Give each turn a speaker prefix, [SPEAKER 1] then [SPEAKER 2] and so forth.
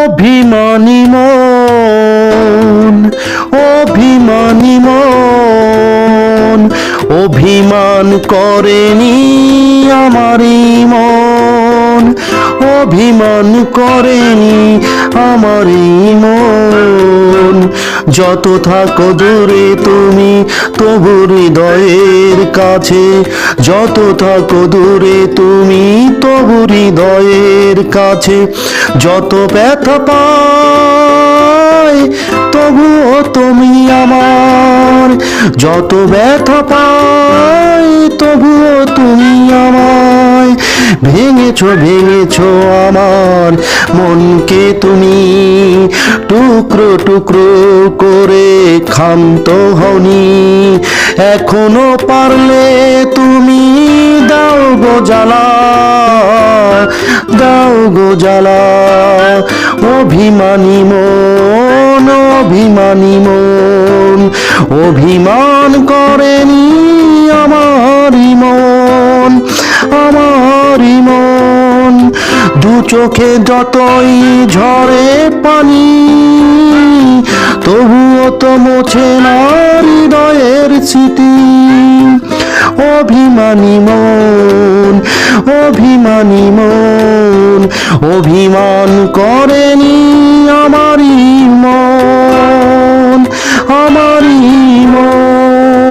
[SPEAKER 1] অভিমানী মন, অভিমানী মন, অভিমান করেনি আমারই মন, অভিমান করেনি আমারই মন। যত থাকো দূরে তুমি তবু হৃদয়ের কাছে, যত থাকো দূরে তুমি তবু হৃদয়ের কাছে। যত ব্যথা পাই তবুও তুমি আমার, যত ব্যথা পাই তবুও তুমি আমায়। ভেঙেছো ভেঙেছো আমার মনকে তুমি, টুকরো টুকরো করে ক্ষান্ত হওনি। এখনো পারলে তুমি দাও গো জ্বালা, দাও গো জ্বালা। অভিমানী মন, অভিমানী মন, অভিমান করেনি আমারই মন, আমারই মন। দু চোখে যতই ঝরে পানি তবুও তো মোছে না হৃদয়ের স্মৃতি। অভিমানী মন, অভিমানী মন, অভিমান করেনি আমার।